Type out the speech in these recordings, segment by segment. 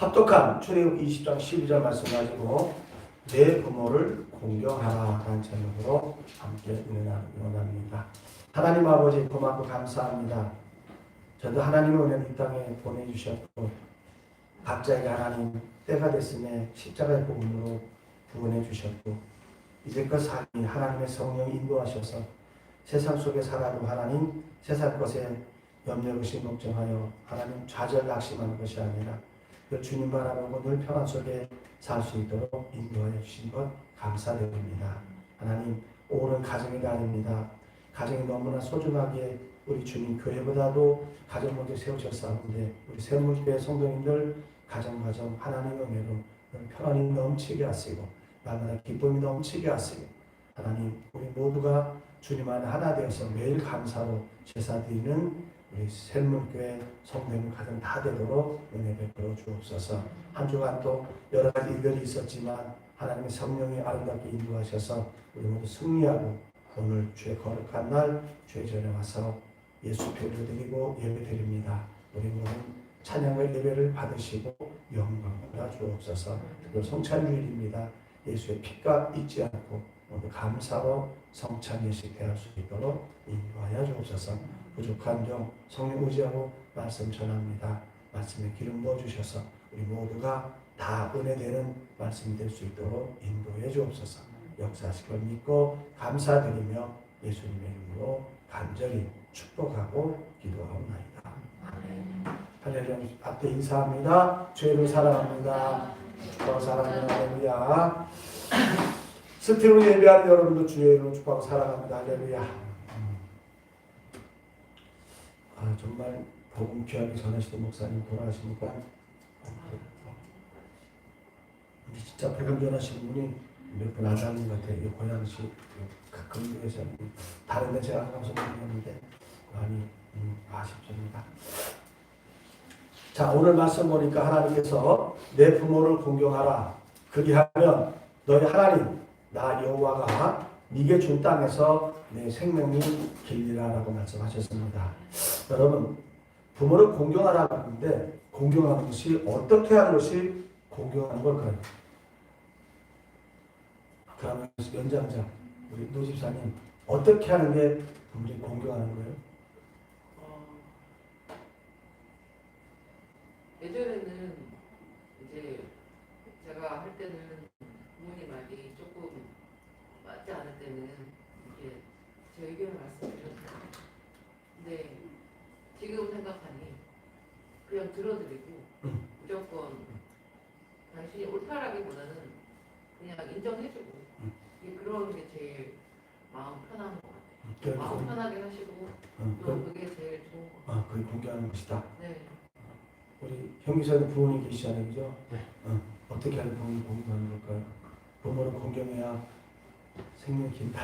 합독한 출애굽기 20장 12절 말씀 가지고 내 부모를 공경하라라는 제목으로 함께 은혜나누기 원합니다. 하나님 아버지 고맙고 감사합니다. 저도 하나님의 은혜를 이 땅에 보내주셨고 각자에게 하나님 때가 됐음에 십자가의 복음으로 구원해 주셨고 이제껏 삶이 하나님의 성령이 인도하셔서 세상 속에 살아도 하나님 세상 것에 염려 의심 걱정하여 하나님 좌절 낙심하는 것이 아니라 그 주님 바라보고 늘 평안 속에 살 수 있도록 인도하여 주신 것 감사드립니다. 하나님 오늘은 가정의 날입니다. 가정이 너무나 소중하게 우리 주님 교회보다도 가정 먼저 세우셨사온데 우리 샘물교회 성도님들 가정 하나님의 은혜로 평안이 넘치게 하시고 날마다 기쁨이 넘치게 하시고 하나님 우리 모두가 주님 안에 하나 되어서 매일 감사로 제사드리는 우리 샘물교회 성도님 가정 다 되도록 은혜 베풀어 주옵소서. 한 주간 또 여러 가지 일들이 있었지만 하나님의 성령이 아름답게 인도하셔서 우리 모두 승리하고 오늘 주의 거룩한 날 주의 전에 와서 예수 드리고 예배 드립니다. 우리 모두 찬양의 예배를 받으시고 영광 받아 주옵소서. 특별 성찬주일입니다. 예수의 피값 잊지 않고 모두 감사로 성찬 예식 대할 수 있도록 인도하여 주옵소서. 부족한 종 성령 의지하고 말씀 전합니다. 말씀에 기름 부어주셔서 우리 모두가 다 은혜되는 말씀이 될 수 있도록 인도해 주옵소서. 역사하실 걸 믿고 감사드리며 예수님의 이름으로 간절히 축복하고 기도하옵나이다. 할렐루야. 앞에 인사합니다. 주의를 사랑합니다. 더 사랑하는 할렐루야. 스티브 예배하는 여러분도 주의 이름으로 축복하고 사랑합니다. 할렐루야. 정말 복음 귀하게 전하시던 목사님 돌아가시니까 진짜 복음 전하시는 분이 몇 분 안 사는 것 같아요. 고양시 가끔에서 다른 데 제가 가서 모르겠는데 많이 아쉽습니다. 자, 오늘 말씀 보니까 하나님께서 내 부모를 공경하라. 그리하면 너희 하나님 나 여호와가 네게 준 땅에서 내 생명이 길리라라고 말씀하셨습니다. 여러분 부모를 공경하라고 하는데 공경하는 것이 어떻게 하는 것이 공경하는 걸까요? 그러면 연장자 우리 노 집사님 어떻게 하는 게 부모를 공경하는 거예요? 예전에는 이제 제가 할 때는 부모님 말이 조금 맞지 않을 때는 이렇게 제 의견을 말씀드렸어요. 근데 지금 생각하니 그냥 들어드리고 무조건 당신이 옳다라기보다는 그냥 인정해주고 그런 게 제일 마음 편한 것 같아요. 마음 편하게 하시고 또 그게 제일 좋은 것 같아요. 그게 공경하는 것이다. 네. 우리 형기사님 부모님 계시잖아요, 그죠? 네. 어떻게 하는 부모님 공경하는 걸까요? 부모를 공경해야 생명이 긴다.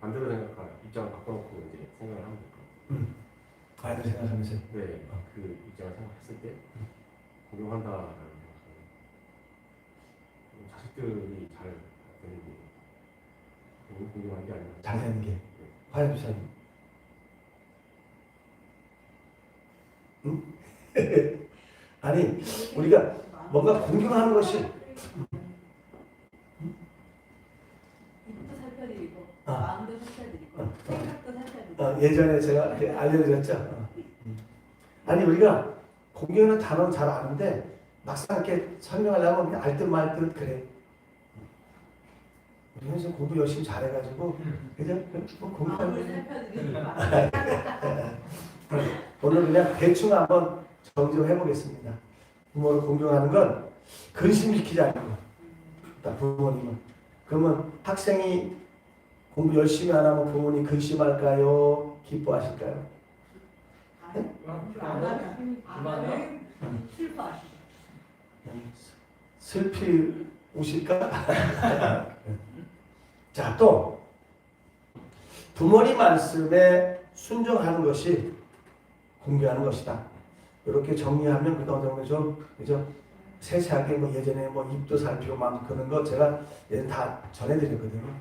반대로 생각하면 입장을 바꿔놓고 이제 생각을 하면 될까요? 아이들 생각하면서. 네, 그 입장을 생각했을 때 공경한다라는 것은 자식들이 잘 되는 게 공경하는 게 아니라 잘 되는 게. 화연 주사님. 응? 아니 우리가 뭔가 공경하는 것이 입도 살펴드리고 마음도 살펴드리고 생각도 살펴드리고 예전에 제가 이렇게 알려드렸죠. 아니 우리가 공경하는 단어는 잘 아는데 막상 이렇게 설명하려면 그냥 알듯 말듯 그래. 우리 현수 공부 열심히 잘해가지고 그냥 뭐 공부하는 마음을 살펴드리고 오늘 그냥 대충 한번 정정해 보겠습니다. 부모를 공경하는 건 근심시키지 않고 부모님은 그러면 학생이 공부 열심히 안 하면 부모님 근심할까요? 기뻐하실까요? 안 하면 슬퍼하시죠. 슬피우실까? 자, 또 부모님 말씀에 순종하는 것이 공경하는 것이다. 이렇게 정리하면 그동안 정도 좀 그죠? 세세하게 뭐 예전에 뭐 입도 살피고 막 그런 거 제가 예전 다 전해드렸거든요.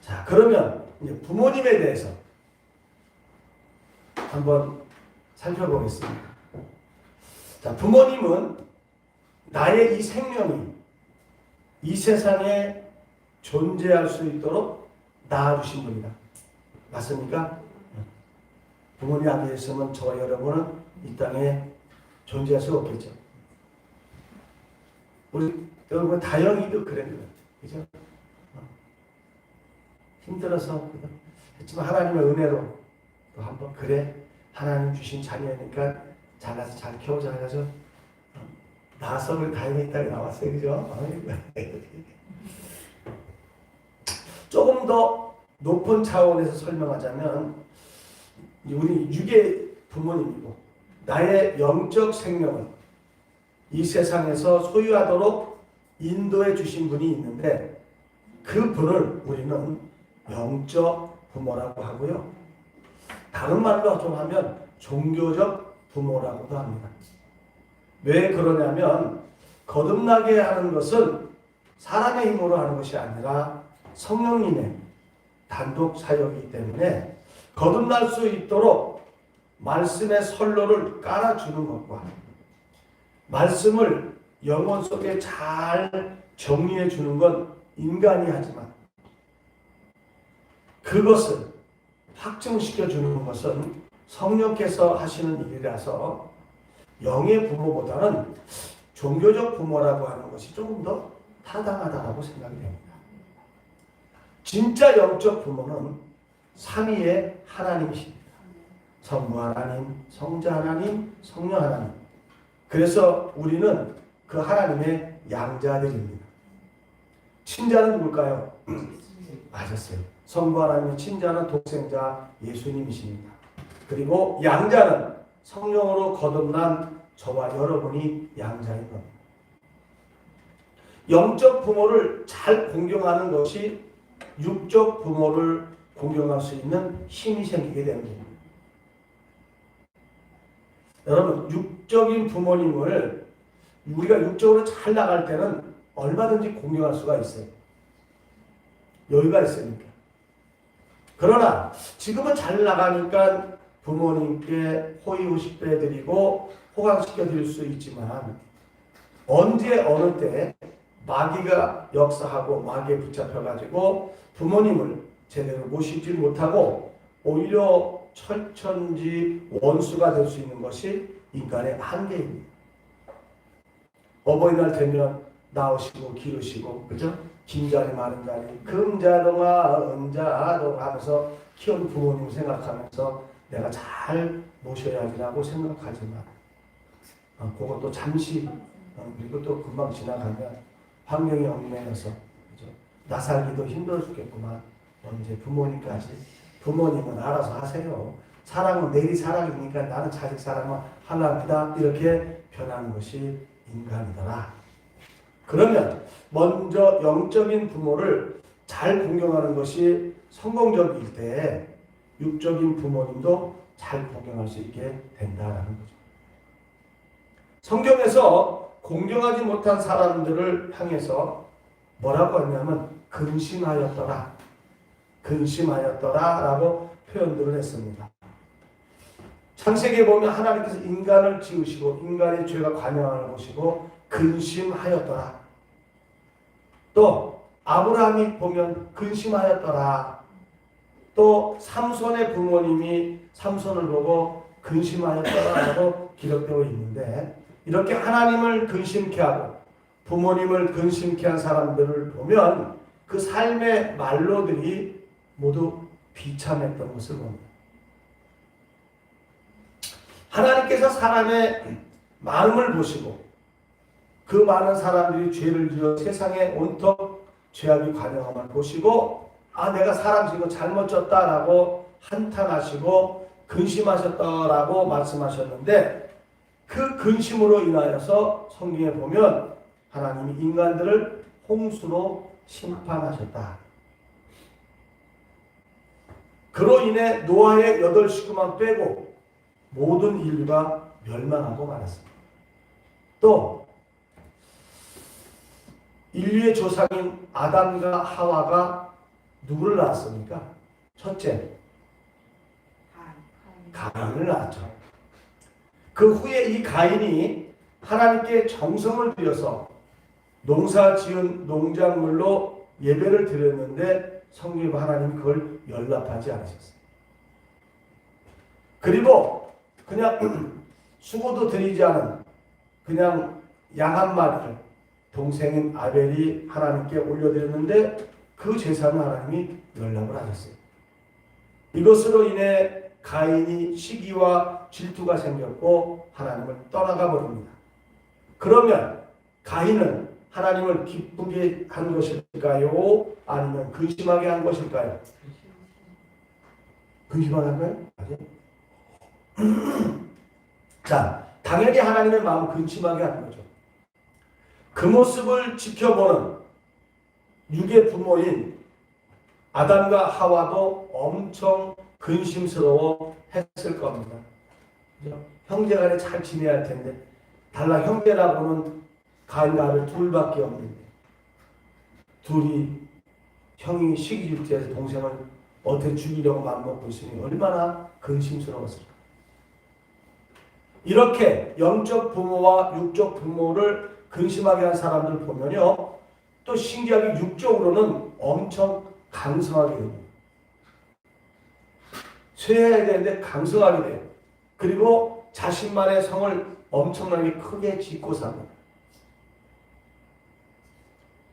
자, 그러면 이제 부모님에 대해서 한번 살펴보겠습니다. 자, 부모님은 나의 이 생명이 이 세상에 존재할 수 있도록 낳아주신 분이다. 맞습니까? 부모님 안 계셨으면 저와 여러분은 이 땅에 존재할 수 없겠죠. 우리 여러분 다영이도 그랬는 거예요. 그죠? 힘들어서 했지만 하나님의 은혜로 또 한번 그래 하나님 주신 자녀니까 잘나서 잘 키워자 해서 나서 우리 다영이 딸이 나왔어요. 그죠? 조금 더 높은 차원에서 설명하자면 우리 육의 부모님이고 나의 영적 생명을 이 세상에서 소유하도록 인도해 주신 분이 있는데 그 분을 우리는 영적 부모라고 하고요. 다른 말로 좀 하면 종교적 부모라고도 합니다. 왜 그러냐면 거듭나게 하는 것은 사람의 힘으로 하는 것이 아니라 성령님의 단독 사역이기 때문에 거듭날 수 있도록 말씀의 선로를 깔아주는 것과 말씀을 영혼 속에 잘 정리해 주는 건 인간이 하지만 그것을 확증시켜 주는 것은 성령께서 하시는 일이라서 영의 부모보다는 종교적 부모라고 하는 것이 조금 더 타당하다고 생각이 됩니다. 진짜 영적 부모는 삼위의 하나님이십니다. 성부 하나님, 성자 하나님, 성령 하나님. 그래서 우리는 그 하나님의 양자들입니다. 친자는 누굴까요? 맞았어요. 성부 하나님의 친자는 독생자 예수님이십니다. 그리고 양자는 성령으로 거듭난 저와 여러분이 양자인 겁니다. 영적 부모를 잘 공경하는 것이 육적 부모를 공경할 수 있는 힘이 생기게 되는 겁니다. 여러분, 육적인 부모님을 우리가 육적으로 잘 나갈 때는 얼마든지 공경할 수가 있어요. 여유가 있으니까. 그러나 지금은 잘 나가니까 부모님께 호의호식배드리고 호강시켜드릴 수 있지만 언제 어느 때 마귀가 역사하고 마귀에 붙잡혀가지고 부모님을 제대로 모시지 못하고 오히려 철천지 원수가 될 수 있는 것이 인간의 한계입니다. 어버이날 되면 낳으시고 기르시고 그죠? 빈자리 마른자리 금자동아 은자동아 하면서 키운 부모님 생각하면서 내가 잘 모셔야지라고 생각하지만 그것도 잠시 그리고 또 금방 지나가면 환경이 얽매여서 그죠? 나 살기도 힘들어 죽겠구만. 언제 부모님까지 부모님은 알아서 하세요. 사랑은 내리 사랑이니까 나는 자식 사랑만 하랍니다. 이렇게 변하는 것이 인간이더라. 그러면 먼저 영적인 부모를 잘 공경하는 것이 성공적일 때 육적인 부모님도 잘 공경할 수 있게 된다라는 거죠. 성경에서 공경하지 못한 사람들을 향해서 뭐라고 하냐면 근심하였더라. 근심하였더라 라고 표현들을 했습니다. 창세기에 보면 하나님께서 인간을 지으시고 인간의 죄가 관영하는 것이고 근심하였더라. 또 아브라함이 보면 근심하였더라. 또 삼손의 부모님이 삼손을 보고 근심하였더라라고 기록되어 있는데 이렇게 하나님을 근심케 하고 부모님을 근심케 한 사람들을 보면 그 삶의 말로들이 모두 비참했던 것을 봅니다. 하나님께서 사람의 마음을 보시고 그 많은 사람들이 죄를 지어 세상에 온통 죄악이 관영함을 보시고 내가 사람 지금 잘못 졌다라고 한탄하시고 근심하셨다라고 말씀하셨는데 그 근심으로 인하여서 성경에 보면 하나님이 인간들을 홍수로 심판하셨다. 그로 인해 노아의 8식구만 빼고 모든 인류가 멸망하고 말았습니다. 또 인류의 조상인 아담과 하와가 누구를 낳았습니까? 첫째, 가인을 낳았죠. 그 후에 이 가인이 하나님께 정성을 들여서 농사 지은 농작물로 예배를 드렸는데 성경 하나님이 그걸 연락하지 않으셨어요. 그리고 그냥 수고도 드리지 않은 그냥 양 한 마리를 동생인 아벨이 하나님께 올려드렸는데 그 제사는 하나님이 연락을 하셨어요. 이것으로 인해 가인이 시기와 질투가 생겼고 하나님을 떠나가 버립니다. 그러면 가인은 하나님을 기쁘게 한 것일까요? 아니면 근심하게 한 것일까요? 근심하게 한 거예요? 자, 당연히 하나님의 마음을 근심하게 하는 거죠. 그 모습을 지켜보는 육의 부모인 아담과 하와도 엄청 근심스러워 했을 겁니다. 형제간에 잘 지내야 할 텐데 달라 형제라고는 가인과 아벨 둘밖에 없는데 둘이 형이 시기질투해서 동생을 어떻게 죽이려고 마음먹고 있으니 얼마나 근심스러웠을까. 이렇게 영적 부모와 육적 부모를 근심하게 한 사람들 보면요, 또 신기하게 육적으로는 엄청 강성하게 됩니다. 쇠해야 되는데 강성하게 돼요. 그리고 자신만의 성을 엄청나게 크게 짓고 삽니다.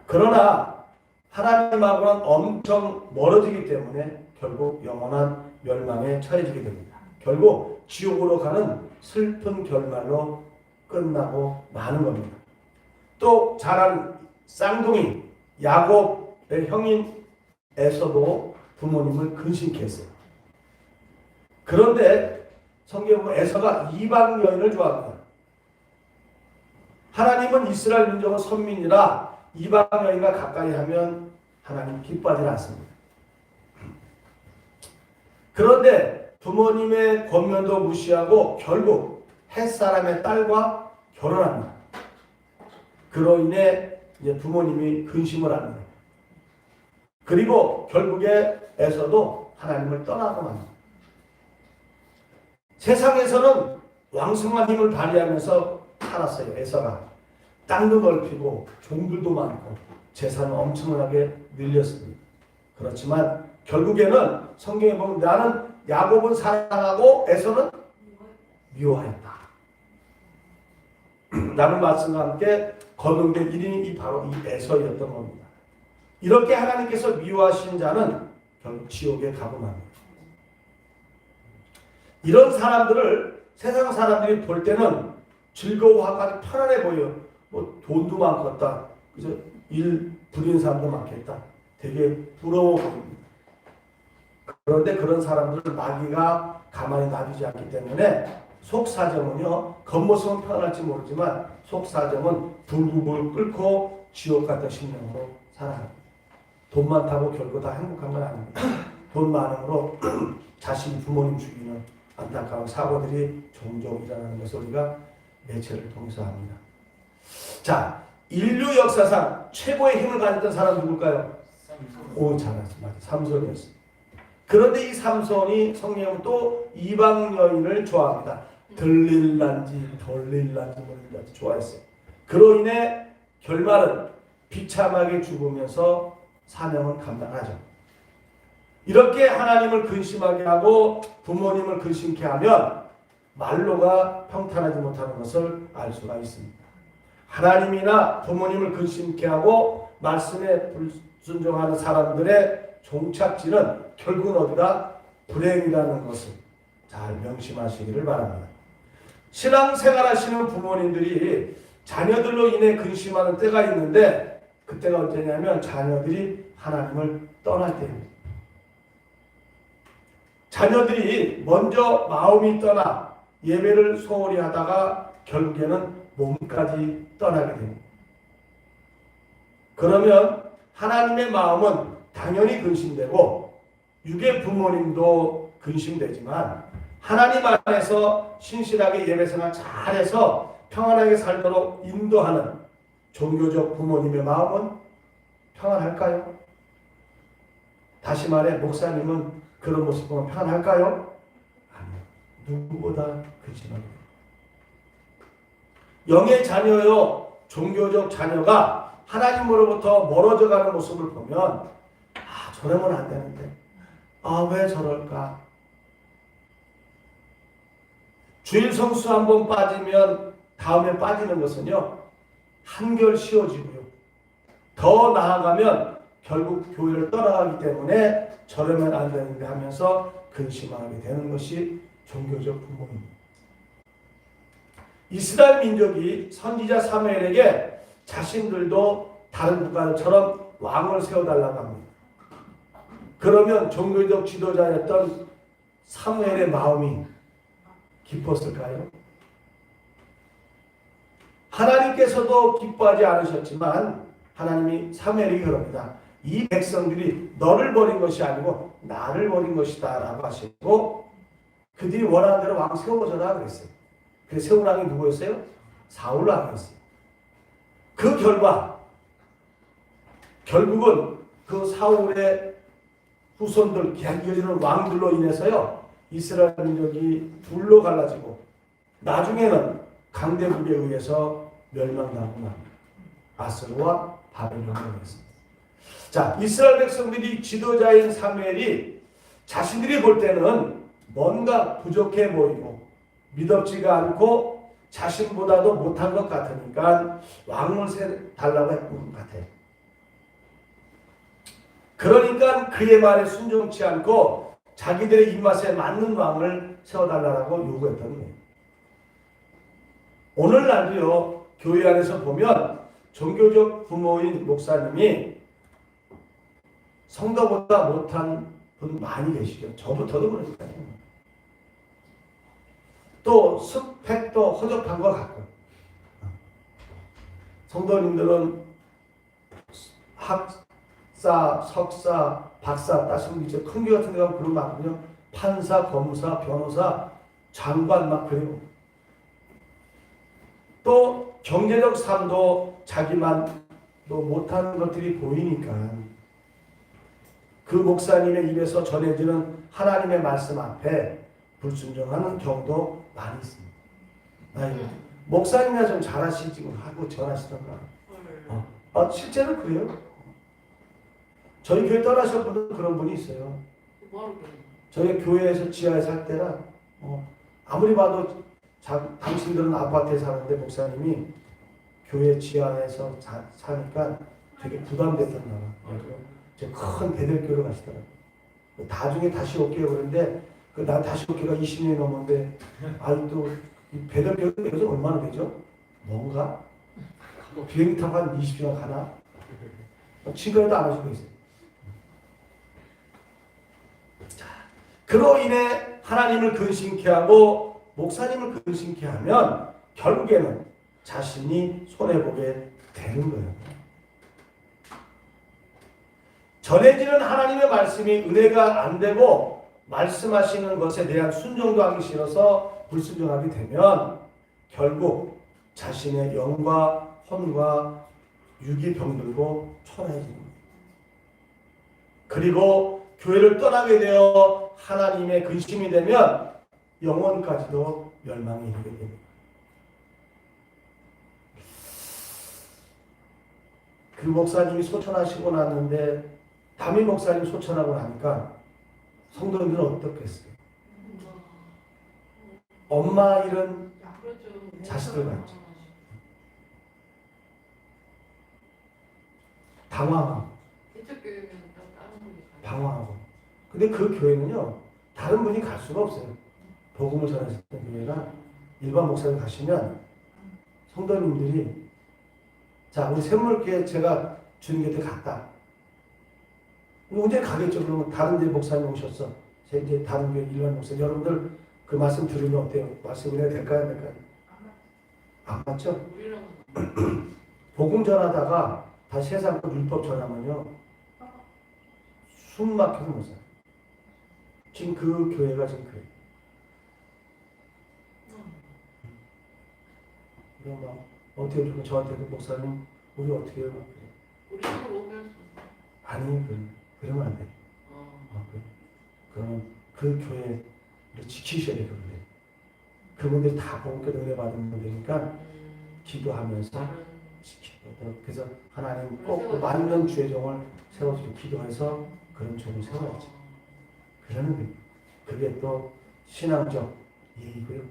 그러나 하나님하고는 엄청 멀어지기 때문에 결국 영원한 멸망에 처해지게 됩니다. 결국 지옥으로 가는 슬픈 결말로 끝나고 마는 겁니다. 또 자란 쌍둥이 야곱의 형인 에서도 부모님을 근심케 했어요. 그런데 성경에 보면 에서가 이방 여인을 좋아합니다. 하나님은 이스라엘 민족은 선민이라 이방 여인과 가까이 하면 하나님 기뻐하지 않습니다. 그런데 부모님의 권면도 무시하고 결국 햇사람의 딸과 결혼합니다. 그로 인해 이제 부모님이 근심을 합니다. 그리고 결국에 에서도 하나님을 떠나고 맙니다. 세상에서는 왕성한 힘을 발휘하면서 살았어요. 에서가 땅도 넓히고 종들도 많고 재산을 엄청나게 늘렸습니다. 그렇지만 결국에는 성경에 보면 나는 야곱은 사랑하고 에서는 미워했다. 라는 말씀과 함께 거듭된 1인이 바로 이 에서였던 겁니다. 이렇게 하나님께서 미워하신 자는 결국 지옥에 가고 맙니다. 이런 사람들을 세상 사람들이 볼 때는 즐거워하고 편안해 보여. 뭐 돈도 많겠다. 그죠? 일 부리는 사람도 많겠다. 되게 부러워 보입니다. 그런데 그런 사람들을 마귀가 가만히 놔두지 않기 때문에 속사정은요, 겉모습은 편할지 모르지만 속사정은 불구불 끓고 지옥 같은 심령으로 살아갑니다. 돈 많다고 결국 다 행복한 건 아닙니다. 돈 많음으로 자신 부모님 죽이는 안타까운 사고들이 종종 일어나는 것을 우리가 매체를 통해서 합니다. 자, 인류 역사상 최고의 힘을 가졌던 사람 누굴까요? 오, 잘했습니다. 삼손이었습니다. 그런데 이 삼손이 성경은 또 이방 여인을 좋아합니다. 들릴란지 돌릴란지 모를란지 좋아했어요. 그로 인해 결말은 비참하게 죽으면서 사명을 감당하죠. 이렇게 하나님을 근심하게 하고 부모님을 근심케 하면 말로가 평탄하지 못하는 것을 알 수가 있습니다. 하나님이나 부모님을 근심케 하고 말씀에 불순종하는 사람들의 종착지는 결국은 어디다? 불행이라는 것을 잘 명심하시기를 바랍니다. 신앙생활 하시는 부모님들이 자녀들로 인해 근심하는 때가 있는데 그때가 언제냐면 자녀들이 하나님을 떠날 때입니다. 자녀들이 먼저 마음이 떠나 예배를 소홀히 하다가 결국에는 몸까지 떠나게 됩니다. 그러면 하나님의 마음은 당연히 근심되고 육의 부모님도 근심되지만 하나님 안에서 신실하게 예배생활 잘해서 평안하게 살도록 인도하는 종교적 부모님의 마음은 평안할까요? 다시 말해 목사님은 그런 모습 보면 편할까요? 아니요. 누구보다 근심합니다. 영의 자녀요 종교적 자녀가 하나님으로부터 멀어져가는 모습을 보면 저러면 안 되는데 왜 저럴까? 주일 성수 한번 빠지면 다음에 빠지는 것은요 한결 쉬워지고요. 더 나아가면 결국 교회를 떠나가기 때문에 저러면 안 되는데 하면서 근심하게 되는 것이 종교적 부모입니다. 이스라엘 민족이 선지자 사무엘에게 자신들도 다른 국가처럼 왕을 세워달라고 합니다. 그러면 종교적 지도자였던 사무엘의 마음이 기뻤을까요? 하나님께서도 기뻐하지 않으셨지만 하나님이 사무엘에게 그럽니다. 이 백성들이 너를 버린 것이 아니고 나를 버린 것이다 라고 하시고 그들이 원하는 대로 왕 세워줘라 그랬어요. 그 세운 왕이 누구였어요? 사울 왕이었어요. 그 결과 결국은 그 사울의 후손들 이어지는 왕들로 인해서요 이스라엘 민족이 둘로 갈라지고 나중에는 강대국에 의해서 멸망당하고 납니다. 아스르와 바벨론에 의해서. 자, 이스라엘 백성들이 지도자인 사무엘이 자신들이 볼 때는 뭔가 부족해 보이고 믿음지가 않고 자신보다도 못한 것 같으니까 왕을 달라고 했던 것 같아요. 그러니까 그의 말에 순종치 않고 자기들의 입맛에 맞는 왕을 세워달라고 요구했던 거예요. 오늘날도요 교회 안에서 보면 종교적 부모인 목사님이 성도보다 못한 분 많이 계시죠. 저부터도 그러니까요. 또 스펙도 허접한 것 같고 성도님들은 학사, 석사, 박사 따시면 이제 큰교 같은 데 가면 그런 많거든요. 판사, 검사, 변호사, 장관 막 그래요. 또 경제적 삶도 자기만 또 못하는 것들이 보이니까 그 목사님의 입에서 전해지는 하나님의 말씀 앞에 불순종하는 경우도 많이 있습니다. 목사님이나 좀 잘하시지 하고 전하시던가. 실제로 그래요. 저희 교회 떠나신 분도 그런 분이 있어요. 저희 교회에서 지하에 살 때라 아무리 봐도 당신들은 아파트에 사는데 목사님이 교회 지하에서 사니까 되게 부담됐었나 봐요. 큰 배들교로 가시더라고요. 나중에 다시 올게요 그런데 난 다시 올게가 20년이 넘었는데 아직도 배들교가 요즘 얼마나 되죠? 뭔가? 비행기 타고 한 20시간 가나? 지금도 안 하시고 있어요. 자, 그로 인해 하나님을 근심케 하고 목사님을 근심케 하면 결국에는 자신이 손해보게 되는 거예요. 전해지는 하나님의 말씀이 은혜가 안 되고 말씀하시는 것에 대한 순종도 하기 싫어서 불순종하게 되면 결국 자신의 영과 혼과 육이 병들고 초라해지는 거예요. 그리고 교회를 떠나게 되어 하나님의 근심이 되면 영혼까지도 멸망이 이르게 됩니다. 그 목사님이 소천하시고 났는데 담임 목사님이 소천하고 나니까 성도님들은 어떻겠어요? 엄마 일은 자식들 같죠. 당황하고 방황하고. 근데 그 교회는요 다른 분이 갈 수가 없어요. 복음을 전하셨던 교회가 일반 목사님 가시면 성도님들이 자 우리 샘물교회 제가 주님 곁에 갔다. 언제 가겠죠? 그러면 다른 데 목사님 오셨어. 이제 다른 교회 일반 목사님 여러분들 그 말씀 들으면 어때요? 말씀 은혜가 될까요? 될까요? 안 맞죠? 복음 전하다가 다시 세상 율법 전하면요 숨 막혀서 못 살아요. 지금 그 교회가 지금 그래요. 그럼 막 어떻게 좀 저한테도 목사님 우리 어떻게 해요? 우리 집으로 오면 아니 그러면 안 돼. 그러면 그 교회를 지키셔야 돼요. 그분들이 다 복음께 은혜 받은 분들이니까 기도하면서 지키고 그래서 하나님 꼭 맞는 주의 종을 세워주고 기도해서 그런 종을 세워야지. 그러는 그게 또 신앙적 예의고요.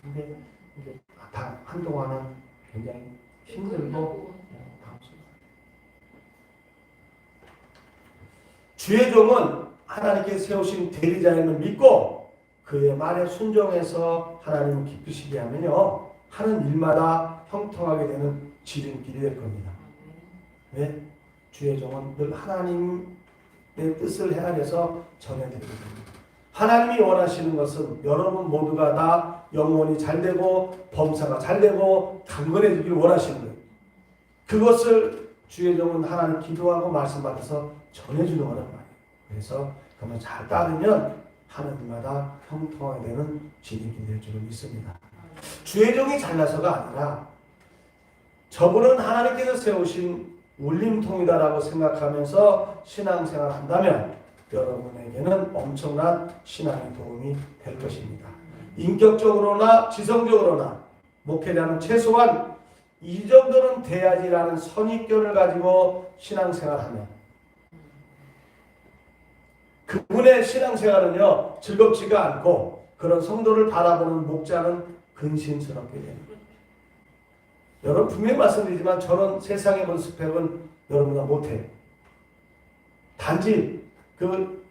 근데 이제 다 한동안은 굉장히 힘들고 주의 종은 하나님께 세우신 대리자임을 믿고 그의 말에 순종해서 하나님을 기쁘시게 하면요 하는 일마다 형통하게 되는 지름길이 될 겁니다. 왜? 주의 종은 늘 하나님의 뜻을 헤아려서 전해드리게 됩니다. 하나님이 원하시는 것은 여러분 모두가 다 영혼이 잘되고 범사가 잘되고 강건해지길 원하시는 거예요. 그것을 주의 종은 하나님 기도하고 말씀 받아서 전해주는 거란 말이에요. 그래서 그만 잘 따르면 하나님마다 형통하게 되는 지름길이 될 줄을 믿습니다. 주의 종이 잘나서가 아니라 저분은 하나님께서 세우신 울림통이다라고 생각하면서 신앙생활을 한다면 여러분에게는 엄청난 신앙의 도움이 될 것입니다. 인격적으로나 지성적으로나 목회자는 최소한 이 정도는 돼야지라는 선입견을 가지고 신앙생활하면 그분의 신앙생활은요 즐겁지가 않고 그런 성도를 바라보는 목자는 근심스럽게 됩니다. 여러분 분명히 말씀드리지만 저런 세상의 본 스펙은 여러분과 못해요. 단지 그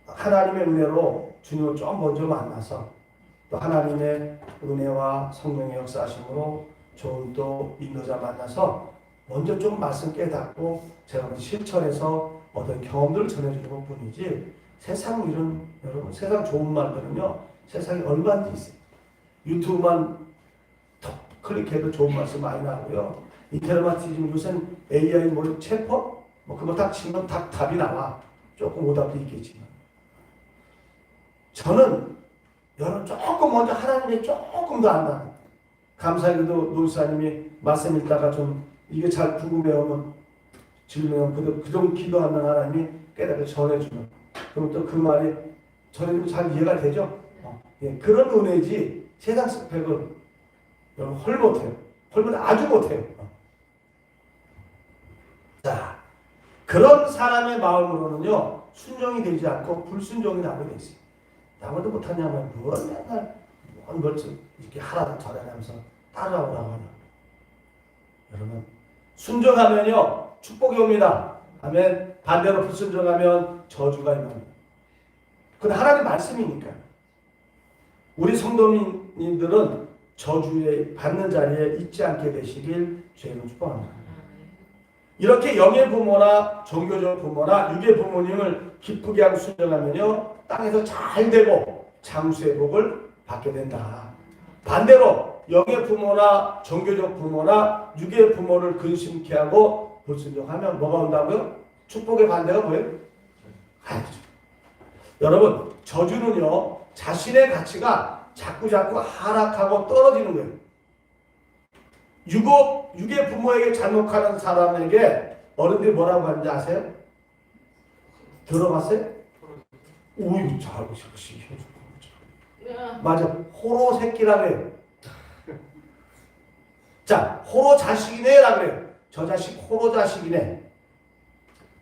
하나님의 은혜로 주님을 좀 먼저 만나서 또 하나님의 은혜와 성령의 역사하심으로 좋은 또 인도자 만나서 먼저 좀 말씀 깨닫고 제가 실천해서 어떤 경험들을 전해주는 것 뿐이지 세상 일은 여러분 세상 좋은 말들은요 세상에 얼마든지 있어요. 유튜브만 톡 클릭해도 좋은 말씀 많이 나오고요. 인터넷만 뒤지면 요새는 AI 뭐 챗봇 뭐 그거 딱 치면 딱 답이 나와. 조금 오답도 있겠지만 저는 여러분 조금 먼저 하나님의 조금 더 안다. 감사하게도 노사님이 말씀 읽다가 좀 이게 잘 궁금해오면 질문하면 그동 기도하면 하나님이 깨닫게 전해주면 그럼 또 그 말이 전해주면 잘 이해가 되죠? 예, 그런 은혜지 세상 스펙은 여러분 헐 못해요. 헐면 아주 못해요. 자 그런 사람의 마음으로는요 순종이 되지 않고 불순종이 나게 돼 있어요. 나무도 못하냐면 뭘 맨날 뭘 이렇게 하라 저라 하면서 따라오라고 하냐. 여러분 순종하면요 축복이 옵니다. 아멘. 반대로 불순종하면 저주가 임합니다. 그건 하나님 말씀이니까. 우리 성도님들은 저주에 받는 자리에 있지 않게 되시길 주님은 축복합니다. 이렇게 영의 부모나 종교적 부모나 육의 부모님을 기쁘게 하고 순종하면요 땅에서 잘 되고 장수의 복을 받게 된다. 반대로 영의 부모나 종교적 부모나 육의 부모를 근심케 하고 불순종하면 뭐가 온다고요? 축복의 반대가 뭐예요? 아니죠. 여러분 저주는요 자신의 가치가 자꾸 하락하고 떨어지는 거예요. 육의 부모에게 잘못하는 사람에게 어른들이 뭐라고 하는지 아세요? 들어봤어요? 오이 잘 보시고 맞아 호로 새끼라 그래요. 자 호로 자식이네라 그래요. 저 자식 호로 자식이네.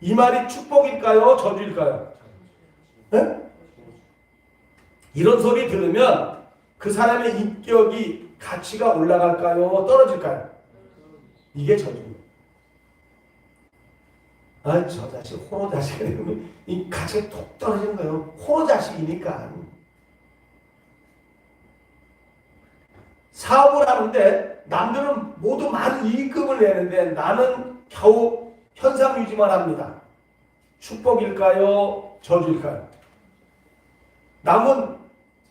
이 말이 축복일까요? 저주일까요? 네? 이런 소리 들으면 그 사람의 인격이 가치가 올라갈까요? 떨어질까요? 이게 저주입니다. 아, 저 자식 호로 자식이네. 이 가치가 톡 떨어지는 거예요. 호로 자식이니까. 사업을 하는데 남들은 모두 많은 이익금을 내는데 나는 겨우 현상 유지만 합니다. 축복일까요? 저주일까요? 남은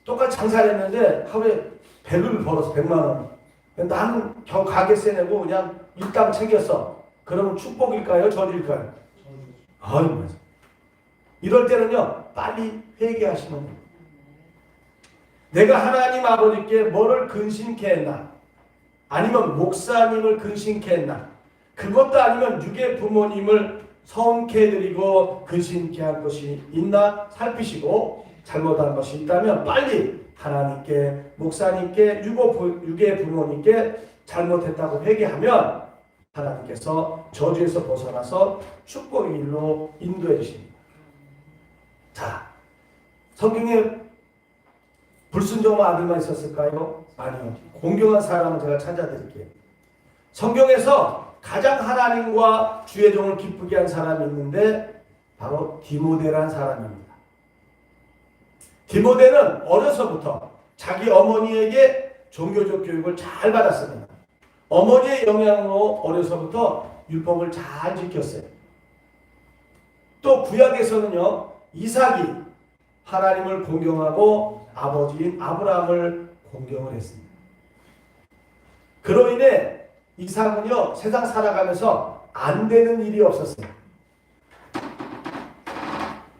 똑같이 장사를 했는데 하루에 100을 벌어서 100만 원. 나는 겨우 가게세 내고 그냥 일당 챙겼어. 그러면 축복일까요? 저주일까요? 아유, 맞아. 이럴 때는요, 빨리 회개하시면 돼요. 내가 하나님 아버지께 뭐를 근심케 했나? 아니면 목사님을 근심케 했나? 그것도 아니면 육의 부모님을 성케 해드리고 근심케 할 것이 있나 살피시고 잘못한 것이 있다면 빨리 하나님께, 목사님께, 유괴 부모님께 잘못했다고 회개하면 하나님께서 저주에서 벗어나서 축복의 길로 인도해 주십니다. 자, 성경에 불순종한 아들만 있었을까요? 아니요. 공경한 사람은 제가 찾아드릴게요. 성경에서 가장 하나님과 주의 종을 기쁘게 한 사람이 있는데 바로 디모데라는 사람입니다. 디모데는 어려서부터 자기 어머니에게 종교적 교육을 잘 받았습니다. 어머니의 영향으로 어려서부터 율법을 잘 지켰어요. 또 구약에서는요, 이삭이 하나님을 공경하고 아버지인 아브라함을 공경을 했습니다. 그로 인해 이삭은요, 세상 살아가면서 안 되는 일이 없었어요.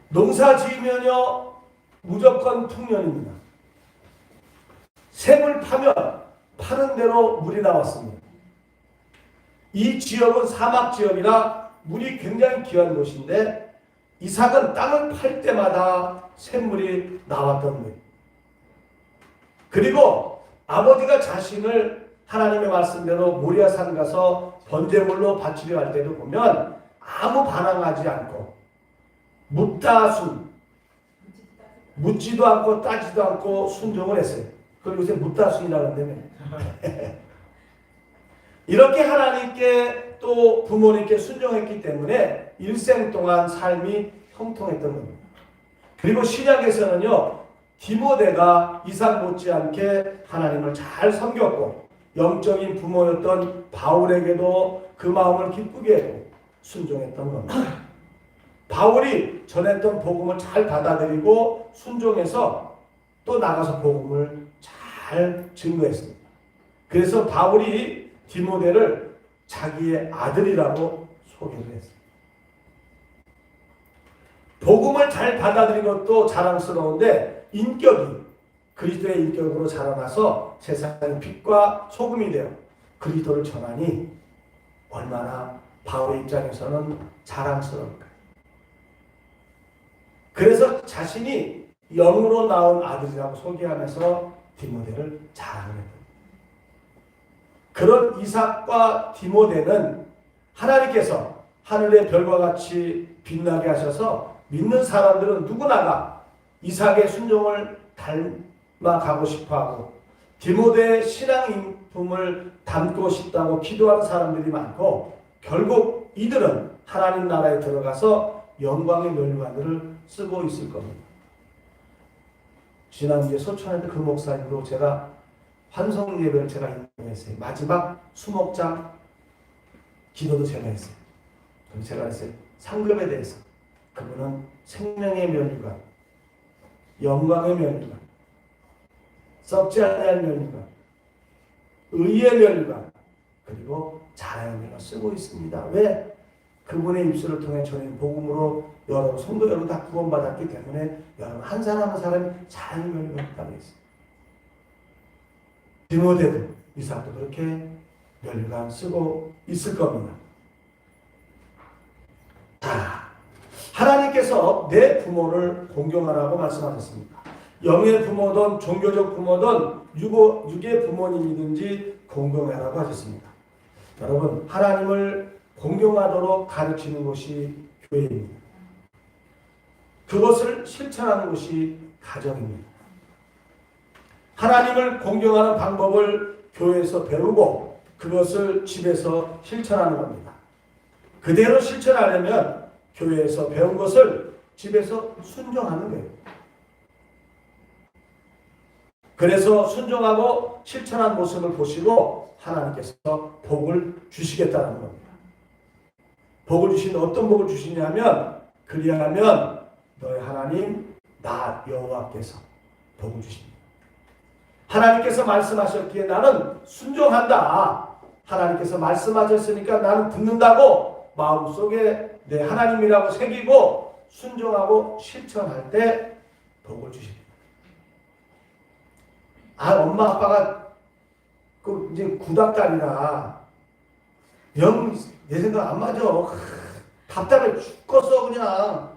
농사 지으면요, 무조건 풍년입니다. 샘을 파면 파는 대로 물이 나왔습니다. 이 지역은 사막 지역이라 물이 굉장히 귀한 곳인데 이삭은 땅을 팔 때마다 샘물이 나왔던 거예요. 그리고 아버지가 자신을 하나님의 말씀대로 모리아산 가서 번제물로 바치려 할 때도 보면 아무 반항하지 않고 묻지도 않고 따지도 않고 순종을 했어요. 그걸 요새 묻다순이라고 한다며. 이렇게 하나님께 또 부모님께 순종했기 때문에 일생 동안 삶이 형통했던 겁니다. 그리고 신약에서는요, 디모데가 이삭 못지않게 하나님을 잘 섬겼고 영적인 부모였던 바울에게도 그 마음을 기쁘게 하고 순종했던 겁니다. 바울이 전했던 복음을 잘 받아들이고 순종해서 또 나가서 복음을 잘 증거했습니다. 그래서 바울이 디모데를 자기의 아들이라고 소개를 했습니다. 복음을 잘 받아들인 것도 자랑스러운데 인격이 그리스도의 인격으로 자라나서 세상의 빛과 소금이 되어 그리스도를 전하니 얼마나 바울의 입장에서는 자랑스러울까요? 그래서 자신이 영으로 나온 아들이라고 소개하면서 디모데를 자랑을 했다. 그런 이삭과 디모데는 하나님께서 하늘의 별과 같이 빛나게 하셔서 믿는 사람들은 누구나가 이삭의 순종을 닮아가고 싶어하고 디모데의 신앙인품을 닮고 싶다고 기도하는 사람들이 많고 결국 이들은 하나님 나라에 들어가서 영광의 면류관들을 쓰고 있을 겁니다. 지난주에 소천에서 그 목사님으로 제가 환송 예배를 제가 인도했어요. 마지막 수목장 기도도 제가 했어요. 그럼 제가 했어요. 상급에 대해서 그분은 생명의 면류관, 영광의 면류관, 썩지 않는 면류관, 의의 면류관, 그리고 자랑의 면류관 쓰고 있습니다. 왜? 그분의 입술을 통해 전해 복음으로 여러분 성도 여러분 다 구원받았기 때문에 여러분 한 사람 한 사람이 자랑의 면류관이 있다고 했어요. 디모데도 이삭도 그렇게 면류관 쓰고 있을 겁니다. 자, 하나님께서 내 부모를 공경하라고 말씀하셨습니다. 영의 부모든 종교적 부모든 육의 부모님이든지 공경하라고 하셨습니다. 여러분, 하나님을 공경하도록 가르치는 것이 교회입니다. 그것을 실천하는 것이 가정입니다. 하나님을 공경하는 방법을 교회에서 배우고 그것을 집에서 실천하는 겁니다. 그대로 실천하려면 교회에서 배운 것을 집에서 순종하는 거예요. 그래서 순종하고 실천한 모습을 보시고 하나님께서 복을 주시겠다는 겁니다. 복을 주시는 어떤 복을 주시냐면 그리하면 너의 하나님 나 여호와께서 복을 주십니다. 하나님께서 말씀하셨기에 나는 순종한다. 하나님께서 말씀하셨으니까 나는 듣는다고 마음속에 내 하나님이라고 새기고 순종하고 실천할 때 복을 주십니다. 엄마 아빠가 그 이제 구닥다리라 영 내 생각 안 맞아. 답답해 죽겠어 그냥.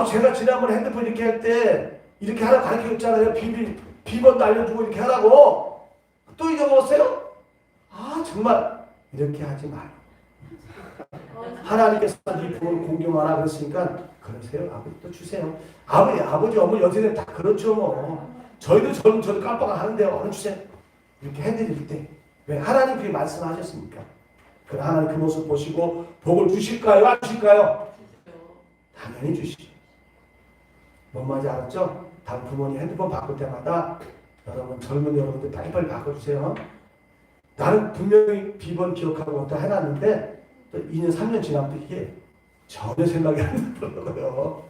제가 지난번에 핸드폰 이렇게 할 때 이렇게 하라 가르쳐줬잖아요. 비번도 알려주고 이렇게 하라고. 또 잊어먹었어요? 아 정말 이렇게 하지 말고. 하나님께서 네 부모를 공경하라 그랬으니까 그러세요. 아버지도 주세요. 아버지, 어머니 연세는 다 그렇죠 뭐. 저도 깜빡 하는데요. 얼른 주세요. 이렇게 해드릴 때 왜 하나님 그렇게 말씀하셨습니까? 그 하나님 그 모습 보시고 복을 주실까요? 안 주실까요? 당연히 주시죠. 뭔 말인지 알았죠? 다음 부모님 핸드폰 바꿀 때마다 여러분 젊은 여러분들 빨리빨리 바꿔주세요. 나는 분명히 비번 기억하고 또 해놨는데 또 2년 3년 지나면 이게 전혀 생각이 안 나더라고요.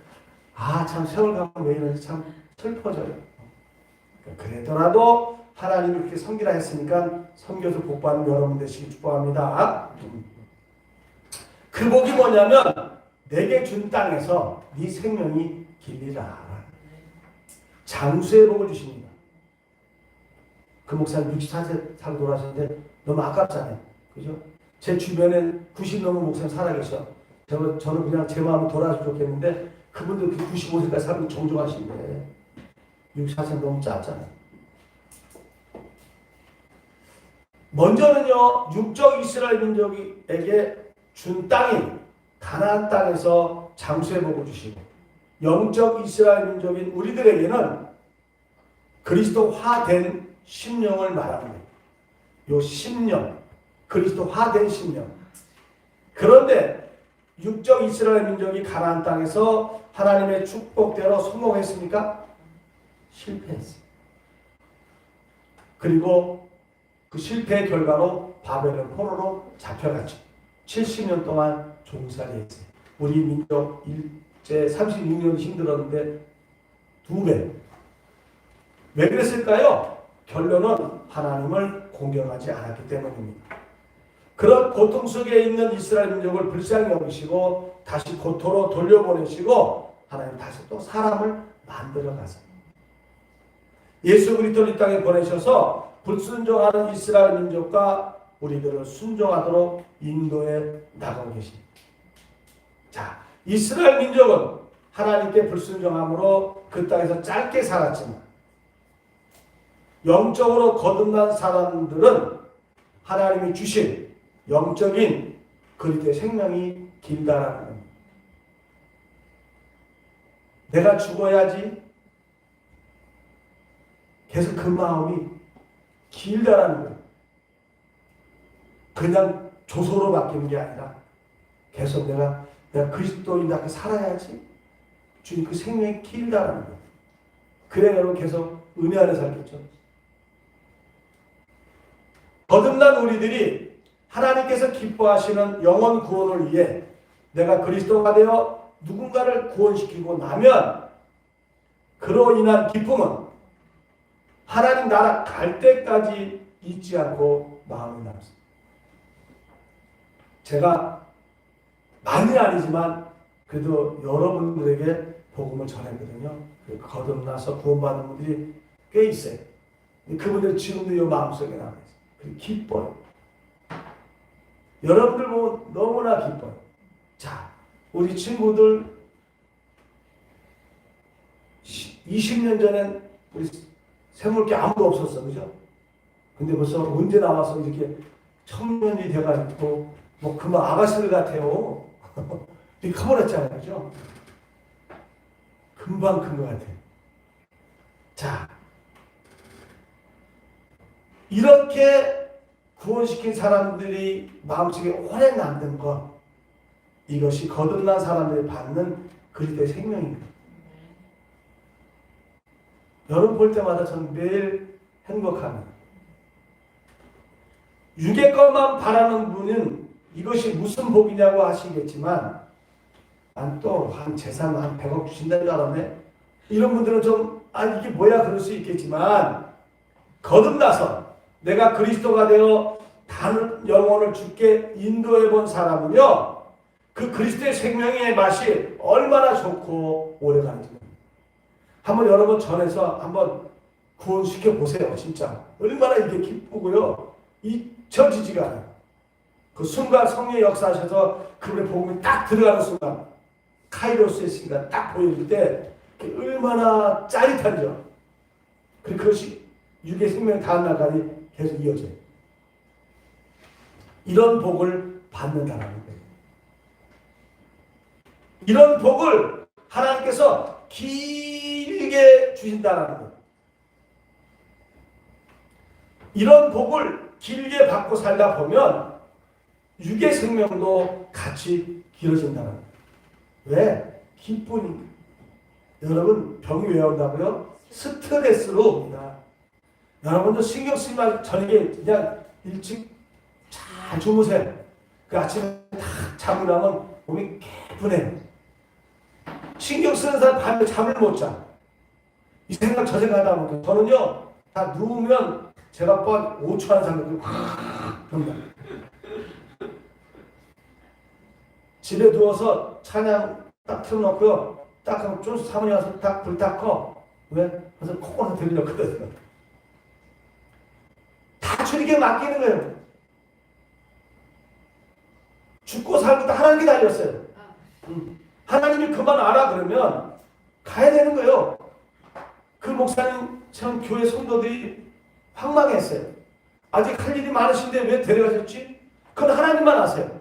아 참 세월 가면 왜 이러는지 참 슬퍼져요. 그래더라도 하나님이 그렇게 섬기라 했으니까 섬겨서 복받는 여러분 되시길 축복합니다. 그 복이 뭐냐면 내게 준 땅에서 네 생명이 길리라. 장수의 복을 주십니다. 그 목사님 64세 살고 돌아가셨는데 너무 아깝잖아요. 그죠? 제 주변에 90 넘은 목사님 살아계셔. 저는 그냥 제 마음이 돌아가서 좋겠는데 그분들 95세까지 살고 정정하신데 64세 너무 짧잖아요. 먼저는요, 육적 이스라엘 민족에게 준 땅인 가나안 땅에서 장수의 복을 주시고 영적 이스라엘 민족인 우리들에게는 그리스도화된 심령을 말합니다. 요 심령, 그리스도화된 심령. 그런데 육적 이스라엘 민족이 가나안 땅에서 하나님의 축복대로 성공했습니까? 실패했어요. 그리고 그 실패의 결과로 바벨론 포로로 잡혀갔죠. 70년 동안 종살이했어요. 우리 민족 일제 36년이 힘들었는데 2배. 왜 그랬을까요? 결론은 하나님을 공경하지 않았기 때문입니다. 그런 고통 속에 있는 이스라엘 민족을 불쌍히 여기시고 다시 고토로 돌려보내시고 하나님 다시 또 사람을 만들어 가세요. 예수 그리스도를 이 땅에 보내셔서 불순종하는 이스라엘 민족과 우리들을 순종하도록 인도해 나가고 계십니다. 자, 이스라엘 민족은 하나님께 불순종함으로 그 땅에서 짧게 살았지만 영적으로 거듭난 사람들은 하나님이 주신 영적인 그리스도의 생명이 길다라는 겁니다. 내가 죽어야지 계속 그 마음이 길다라는 거예요. 그냥 조소로 바뀌는 게 아니라 계속 내가 그리스도인답게 살아야지 주님 그 생명이 길다라는 거예요. 그래 여러분 계속 은혜 안에 살겠죠. 거듭난 우리들이 하나님께서 기뻐하시는 영원 구원을 위해 내가 그리스도가 되어 누군가를 구원시키고 나면 그로 인한 기쁨은 하나님 나라 갈 때까지 잊지 않고 마음이 남습니다. 제가 많이 아니지만 그래도 여러분들에게 복음을 전했거든요. 거듭나서 구원받는 분들이 꽤 있어요. 그분들 지금도 이 마음속에 남아있어요. 기뻐요. 여러분들 보면 너무나 기뻐요. 자, 우리 친구들 20년 전엔 우리 세물게 아무도 없었어. 그죠? 근데 벌써 언제 나와서 이렇게 청년이 돼가지고 뭐 그만 아가씨들 같아요. 이렇게 커버렸잖아요. 그죠? 금방 큰 것 같아요. 자, 이렇게 구원시킨 사람들이 마음속에 오래 남는 것, 이것이 거듭난 사람들이 받는 그리스도의 생명입니다. 여러분 볼 때마다 저는 매일 행복합니다. 육의 것만 바라는 분은 이것이 무슨 복이냐고 하시겠지만 난 또 한 재산 한 100억 주신다는 줄 알았네. 이런 분들은 좀 이게 뭐야 그럴 수 있겠지만 거듭나서 내가 그리스도가 되어 다른 영혼을 주께 인도해 본 사람은요, 그 그리스도의 생명의 맛이 얼마나 좋고 오래가는지 한번 여러분 전해서 한번 구원시켜 보세요. 진짜 얼마나 이게 기쁘고요, 잊혀지지가 않아요. 그 순간 성령의 역사하셔서 그분의 복음이 딱 들어가는 순간, 카이로스의 시기가 딱 보일 때 얼마나 짜릿한지요. 그리고 그것이 육의 생명 다음 날까지 계속 이어져요. 이런 복을 받는다는 거예요. 이런 복을 하나님께서 길게 주신다는 거예요. 이런 복을 길게 받고 살다 보면 육의 생명도 같이 길어진다는 거예요. 왜? 기쁘니까. 여러분 병이 왜 온다고요? 스트레스로 옵니다. 여러분도 신경 쓰지 말고 저녁에 그냥 일찍 잘 주무세요. 그 아침에 딱 자고 나면 몸이 개운해요. 신경 쓰는 사람 밤에 잠을 못 자. 이 생각 저 생각 하다 보니까 저는요 다 누우면 제가 뻔 5초 하는 사람들이 확 듭니다. 집에 누워서 찬양 딱 틀어놓고요. 딱 하면 좀 사모님 와서 딱 불 딱 꺼. 왜? 그래서 코코넛 들렸거든요. 다 주님께 맡기는 거예요. 죽고 살고 다 하나님께 달렸어요. 하나님이 그만 알아 그러면 가야 되는 거예요. 그 목사님처럼 교회 성도들이 황망했어요. 아직 할 일이 많으신데 왜 데려가셨지? 그건 하나님만 아세요.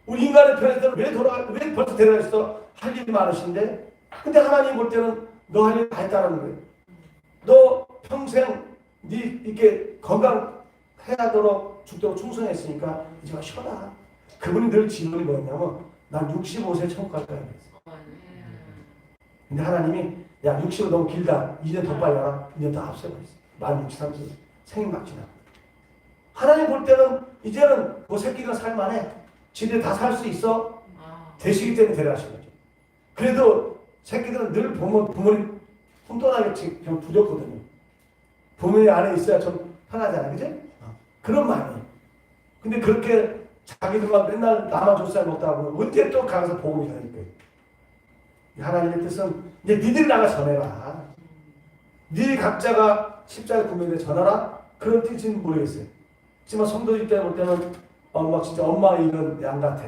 우리 인간의 편에서 왜 벌써 데려가셨어? 할 일이 많으신데? 근데 하나님 볼 때는 너 할 일 다 했다는 거예요. 너 평생 네 이렇게 건강해야도록 죽도록 충성했으니까 이제 와 쉬어라. 그분이 늘 지론이 뭐였냐면 난 65세 천국 갈 거야 그랬어. 근데 하나님이 야 65 너무 길다. 2년 더 빨리 와라. 2년 더 앞서고 있어. 만 63세 생일 막 지나. 하나님 볼 때는 이제는 그 새끼가 살만해. 지들 다 살 수 있어. 되시기 때문에 데려가신 거죠. 그래도 새끼들은 늘 부모님 혼돈하게 좀 부족거든요. 부모님 안에 있어야 좀 편하잖아요. 그지? 그런 마음이에요. 근데 그렇게 자기들만 맨날 나만 족살 먹다 보면 언제 또 가서 복음이 전할 거예요. 하나님의 뜻은 이제 니들이 나가 전해라. 니 각자가 십자가 구명에 전하라. 그런 뜻인지는 모르겠어요. 하지만 성도들 때문에 볼 때는 막 진짜 엄마 이런 양 같아.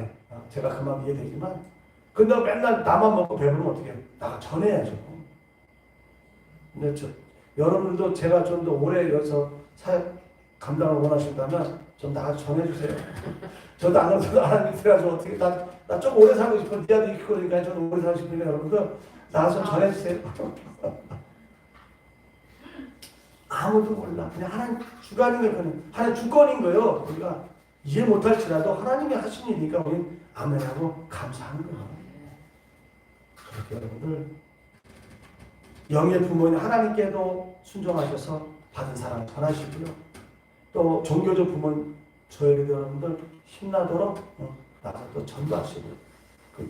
제가 그 마음 이해되지만 근데 맨날 나만 먹고 배부르면 어떻게 해요? 나가 전해야죠. 근데 여러분들도 제가 좀 더 오래 여기서 사역 감당을 원하신다면 좀 나가서 전해주세요. 저도 안 그래도 하나님 들어가서 어떻게 나 좀 오래 살고 싶어. 니 아들 있고 그러니까 좀 오래 살고 싶으니까 여러분들 나가서 전해주세요. 아무도 몰라. 그냥 하나님 주관인 거예요. 하나님 주권인 거예요. 우리가 이해 못할지라도 하나님이 하신 일이니까 우리는 아멘하고 감사하는 거예요. 그렇게 여러분들 영의 부모님 하나님께도 순종하셔서 받은 사랑 전하시고요. 또 종교적 부모님 저에게도 여러분들 힘나도록 나가서 또 전도하시고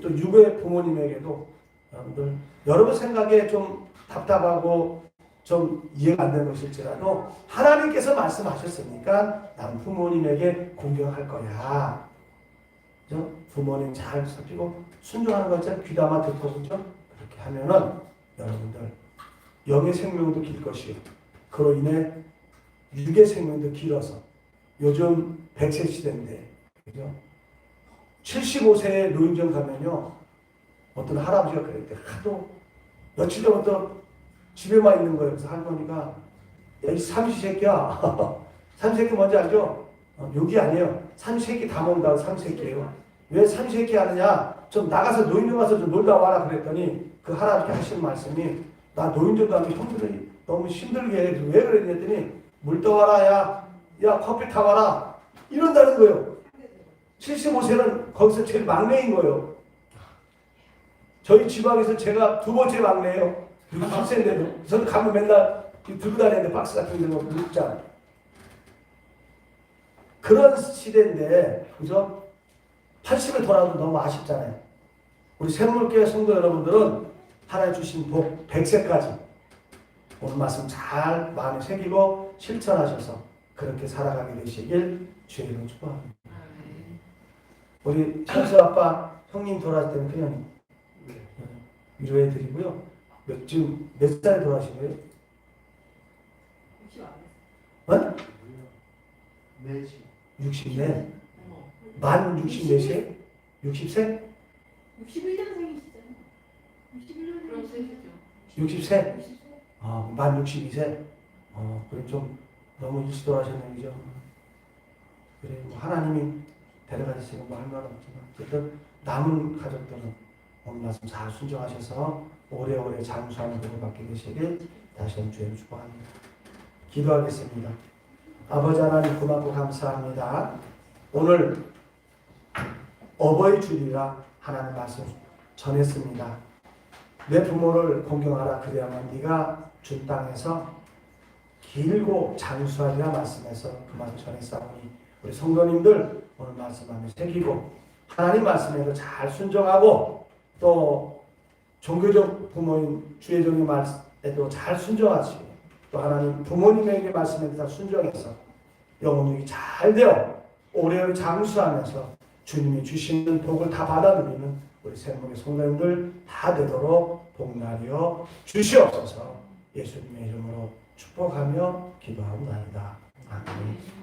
또 육의 부모님에게도 여러분들 여러분 생각에 좀 답답하고 좀 이해가 안 되는 것일지라도 하나님께서 말씀하셨으니까 나는 부모님에게 공경할 거야. 그죠? 부모님 잘 살피고 순종하는 것처럼 귀담아 듣고 그죠? 그렇게 하면은 여러분들 영의 생명도 길 것이요. 그로 인해 육의 생명도 길어서 요즘 100세 시대인데 그죠? 75세에 노인정 가면요. 어떤 할아버지가 그랬대. 하도 며칠 전부터 집에만 있는 거예요. 그래서 할머니가 야, 이 삼시세끼야. 삼시세끼 뭔지 알죠? 욕이 아니에요. 삼시세끼 다 먹는다고 삼시세끼예요. 왜 삼시세끼 하느냐? 좀 나가서 노인정 가서 좀 놀다 와라 그랬더니 그 할아버지 하시는 말씀이 나 노인정 가면 형들이 너무 힘들게 해. 왜 그랬니 했더니 물 떠와라 야 커피 타와라 이런다는 거예요. 75세는 거기서 제일 막내인 거예요. 저희 지방에서 제가 두 번째 막내예요. 67세인데도 저는 가면 맨날 들고 다니는데 박스 같은 거 묵잖아. 그런 시대인데 그죠? 80에 돌아도 너무 아쉽잖아요. 우리 샘물교회 성도 여러분들은 하나님 주신 복 100세까지 오늘 말씀 잘 마음에 새기고 실천하셔서 그렇게 살아가게 되시길 주의 이름으로 축복합니다. 우리 천수 아빠 형님 돌아가실 때는 그냥 위로해 드리고요. 지금 몇 살에 돌아가신 거예요? 60 어? 60네. 만 64세? 60세? 61년생이시잖아요. 61년생. 60세시죠. 60세? 만 62세? 그래 좀 너무 일찍 돌아가셨네요. 그죠? 그래 뭐 하나님이 데려가시면 뭐 할 말 없지만 어쨌든 남은 가족들은 오늘 말씀 잘 순종하셔서 오래오래 장수하는 복을 받게 되시길 다시 한번 주의를 축복합니다. 기도하겠습니다. 아버지 하나님 고맙고 감사합니다. 오늘 어버이 주일이라 하나님 말씀 전했습니다. 내 부모를 공경하라 그래야만 네가 준 땅에서 길고 장수하리라 말씀해서 그 말씀 전했사오니 우리 성도님들 오늘 말씀 안에 새기고 하나님 말씀에도 잘 순종하고 또 종교적 부모인 주의 종의 말씀에도 잘 순종하시고 또 하나님 부모님에게 말씀에도 다 순종해서 영혼이 잘 되어 오래오래 장수하면서 주님이 주시는 복을 다 받아 누리는 우리 생명의 성도님들 다 되도록 복나리어 주시옵소서. 예수님의 이름으로 축복하며 기도하옵나이다. 아멘.